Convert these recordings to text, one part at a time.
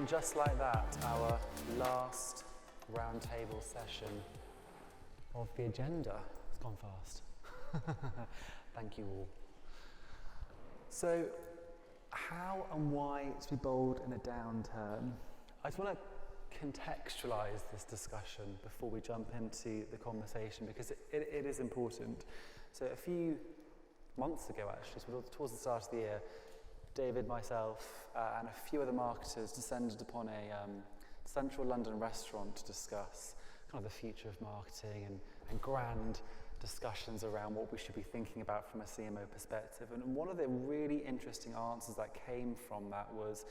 And just like that, our last roundtable session of the agenda has gone fast. Thank you all. So, how and why to be bold in a downturn? I just want to contextualise this discussion before we jump into the conversation, because it is important. So a few months ago, actually, so towards the start of the year, David, myself, and a few other marketers descended upon a central London restaurant to discuss kind of the future of marketing and grand discussions around what we should be thinking about from a CMO perspective. And one of the really interesting answers that came from that was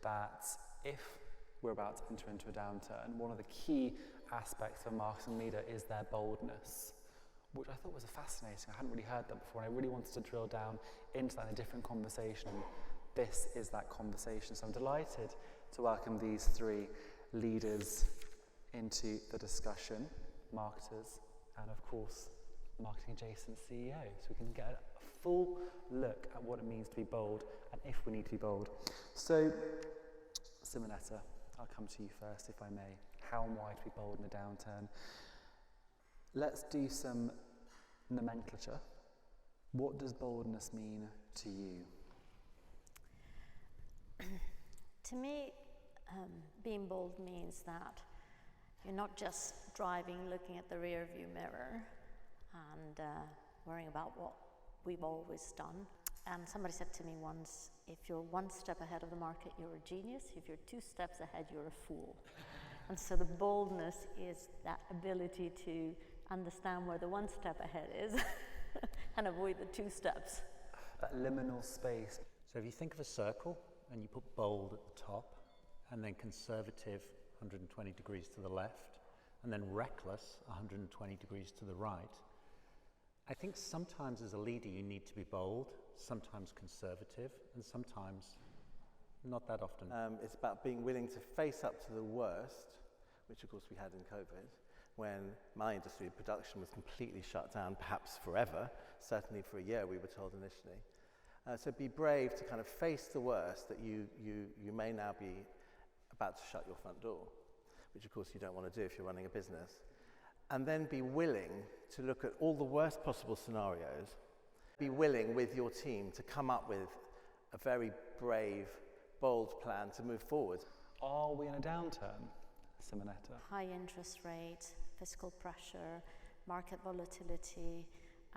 that if we're about to enter into a downturn, one of the key aspects of a marketing leader is their boldness, which I thought was fascinating. I hadn't really heard that before, and I really wanted to drill down into that in a different conversation, and this is that conversation. So I'm delighted to welcome these three leaders into the discussion, marketers, and of course, marketing adjacent CEO, so we can get a full look at what it means to be bold and if we need to be bold. So, Simonetta, I'll come to you first, if I may. How and why to be bold in a downturn? Let's do some nomenclature. What does boldness mean to you? To me, being bold means that you're not just driving, looking at the rear view mirror and worrying about what we've always done. And somebody said to me once, if you're one step ahead of the market, you're a genius. If you're 2 steps ahead, you're a fool. And so the boldness is that ability to understand where the 1 step ahead is and avoid the 2 steps. That liminal space. So if you think of a circle and you put bold at the top and then conservative 120 degrees to the left and then reckless 120 degrees to the right, I think sometimes as a leader you need to be bold, sometimes conservative, and sometimes not that often. It's about being willing to face up to the worst, which of course we had in COVID, when my industry, production, was completely shut down, perhaps forever, certainly for a year we were told initially. So be brave to kind of face the worst, that you may now be about to shut your front door, which of course you don't want to do if you're running a business. And then be willing to look at all the worst possible scenarios. Be willing with your team to come up with a very brave, bold plan to move forward. Are we in a downturn, Simonetta? High interest rate, fiscal pressure, market volatility,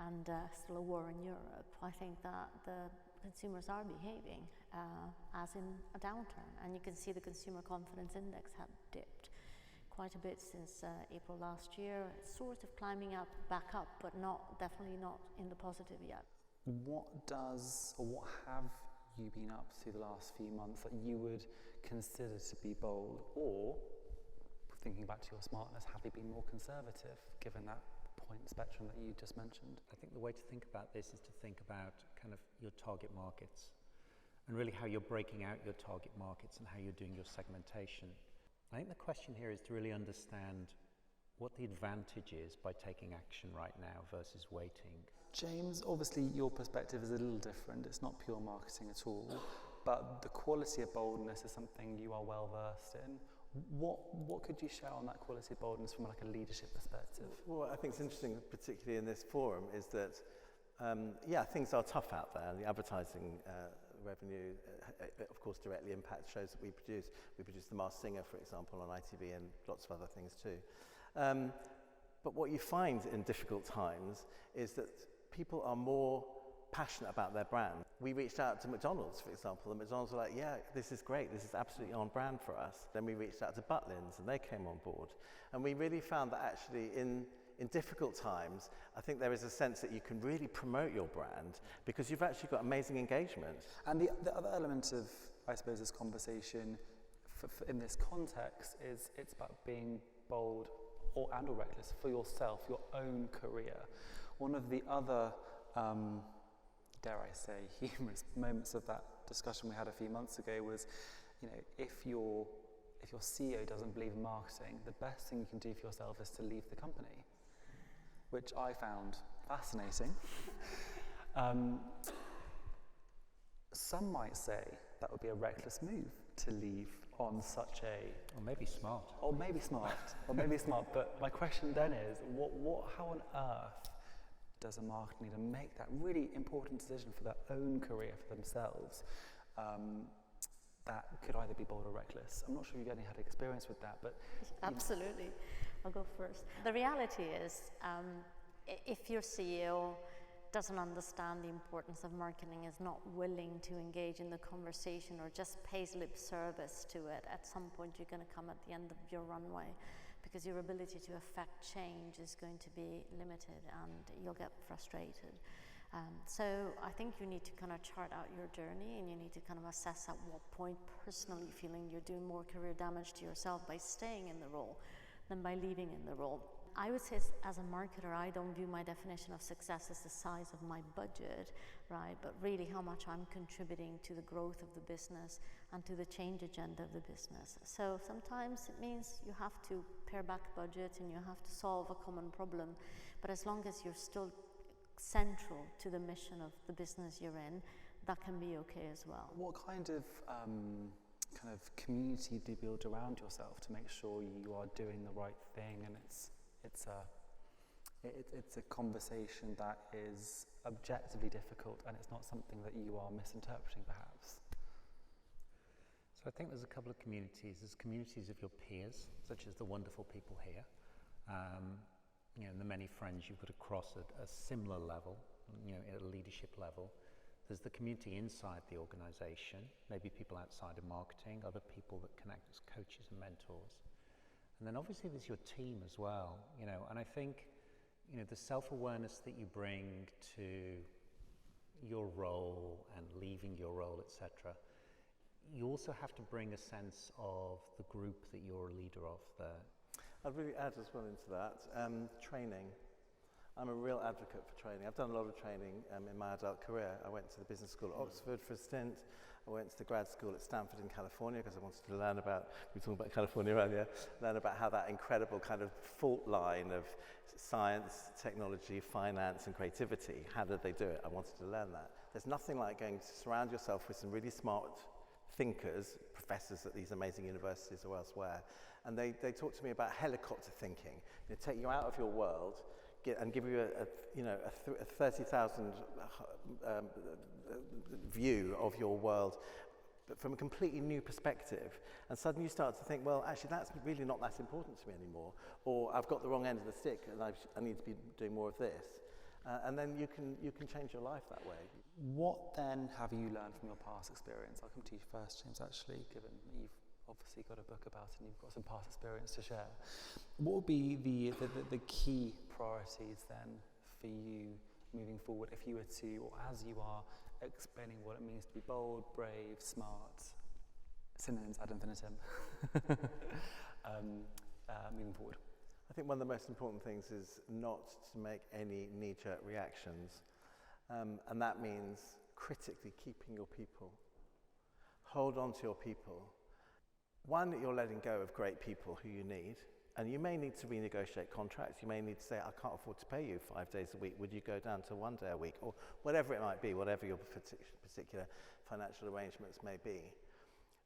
and still a war in Europe. I think that the consumers are behaving as in a downturn. And you can see the consumer confidence index have dipped quite a bit since April last year. It's sort of climbing up, back up, but definitely not in the positive yet. What have you been up to the last few months that you would consider to be bold? Or, thinking back to your smartness, have you been more conservative, given that point spectrum that you just mentioned? I think the way to think about this is to think about kind of your target markets and really how you're breaking out your target markets and how you're doing your segmentation. I think the question here is to really understand what the advantage is by taking action right now versus waiting. James, obviously your perspective is a little different. It's not pure marketing at all, but the quality of boldness is something you are well versed in. What could you share on that quality of boldness from like a leadership perspective? Well, I think it's interesting, particularly in this forum, is that things are tough out there. The advertising revenue, of course, directly impacts shows that we produce. We produce The Masked Singer, for example, on ITV, and lots of other things too. But what you find in difficult times is that people are more passionate about their brand. We reached out to McDonald's, for example, and McDonald's were like, yeah, this is great, this is absolutely on brand for us. Then we reached out to Butlins, and they came on board. And we really found that actually in difficult times, I think there is a sense that you can really promote your brand because you've actually got amazing engagement. And the other element of, I suppose, this conversation in this context is it's about being bold or reckless for yourself, your own career. One of the other, dare I say, humorous moments of that discussion we had a few months ago was, if your CEO doesn't believe in marketing, the best thing you can do for yourself is to leave the company, which I found fascinating. Some might say that would be a reckless move to leave on such a... Or maybe smart. Or maybe smart, but my question then is, how on earth does a marketer need to make that really important decision for their own career, for themselves, that could either be bold or reckless? I'm not sure you've any had experience with that, but... Absolutely. I'll go first. The reality is, if your CEO doesn't understand the importance of marketing, is not willing to engage in the conversation or just pays lip service to it, at some point you're going to come at the end of your runway, because your ability to affect change is going to be limited and you'll get frustrated. So I think you need to kind of chart out your journey, and you need to kind of assess at what point personally you're feeling you're doing more career damage to yourself by staying in the role than by leaving in the role. I would say as a marketer, I don't view my definition of success as the size of my budget, right? But really how much I'm contributing to the growth of the business and to the change agenda of the business. So sometimes it means you have to pare back budget and you have to solve a common problem. But as long as you're still central to the mission of the business you're in, that can be okay as well. What kind of community do you build around yourself to make sure you are doing the right thing, and it's a conversation that is objectively difficult and it's not something that you are misinterpreting perhaps? So I think there's a couple of communities. There's communities of your peers, such as the wonderful people here, and the many friends you've got across at a similar level, at a leadership level. There's the community inside the organization, maybe people outside of marketing, other people that connect as coaches and mentors. And then obviously there's your team as well, and I think, the self-awareness that you bring to your role and leaving your role, etc., you also have to bring a sense of the group that you're a leader of there. I'd really add as well into that, training. I'm a real advocate for training. I've done a lot of training in my adult career. I went to the business school at Oxford for a stint. I went to the grad school at Stanford in California because I wanted to learn about, we were talking about California earlier, learn about how that incredible kind of fault line of science, technology, finance and creativity, how did they do it? I wanted to learn that. There's nothing like going to surround yourself with some really smart thinkers, professors at these amazing universities or elsewhere, and they talk to me about helicopter thinking. They take you out of your world and give you a 30,000 view of your world, but from a completely new perspective. And suddenly you start to think, well, actually that's really not that important to me anymore, or I've got the wrong end of the stick and I need to be doing more of this. And then you can change your life that way. What then have you learned from your past experience? I'll come to you first, James, actually, given that you've obviously got a book about it and you've got some past experience to share. What would be the key priorities then for you moving forward if you were to, or as you are explaining what it means to be bold, brave, smart, synonyms ad infinitum, moving forward? I think one of the most important things is not to make any knee-jerk reactions, and that means critically keeping your people. Hold on to your people. One, that you're letting go of great people who you need, and you may need to renegotiate contracts. You may need to say, I can't afford to pay you 5 days a week. Would you go down to 1 day a week? Or whatever it might be, whatever your particular financial arrangements may be.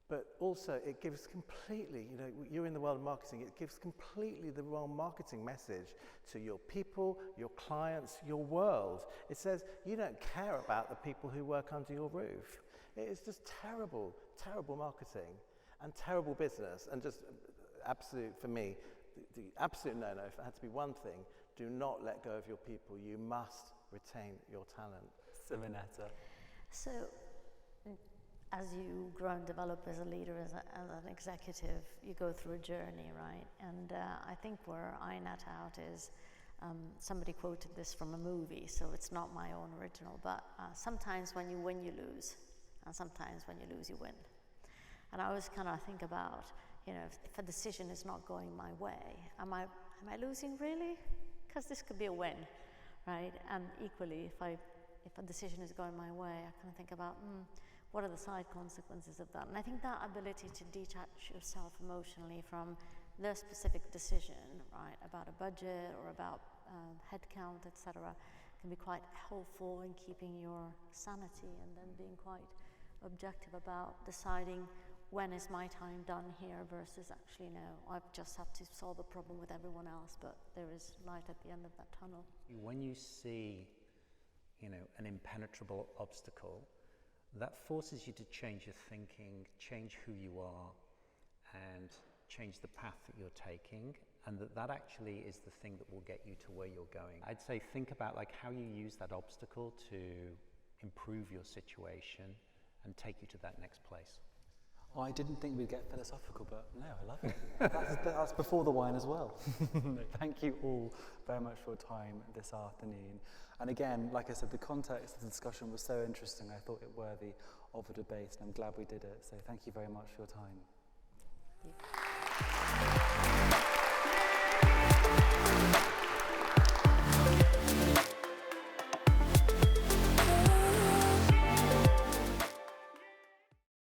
But also, it gives completely, you're in the world of marketing, it gives completely the wrong marketing message to your people, your clients, your world. It says, you don't care about the people who work under your roof. It is just terrible, terrible marketing and terrible business, and just absolute, for me, the absolute no-no, if it had to be one thing, do not let go of your people. You must retain your talent. Simonetta. So, as you grow and develop as a leader, as an executive, you go through a journey, right? And I think where I net out is, somebody quoted this from a movie, so it's not my own original, but sometimes when you win, you lose, and sometimes when you lose, you win. And I always kind of think about, if a decision is not going my way, am I losing really? Because this could be a win, right? And equally, if a decision is going my way, I kind of think about, what are the side consequences of that? And I think that ability to detach yourself emotionally from the specific decision, right, about a budget or about headcount, etc., can be quite helpful in keeping your sanity and then being quite objective about deciding when is my time done here versus actually, no, I've just had to solve a problem with everyone else, but there is light at the end of that tunnel. When you see, an impenetrable obstacle, that forces you to change your thinking, change who you are, and change the path that you're taking, and that actually is the thing that will get you to where you're going. I'd say think about like how you use that obstacle to improve your situation and take you to that next place. I didn't think we'd get philosophical, but no, I love it. That's before the wine as well. Thank you all very much for your time this afternoon. And again, like I said, the context of the discussion was so interesting. I thought it worthy of a debate, and I'm glad we did it. So thank you very much for your time. Thank you.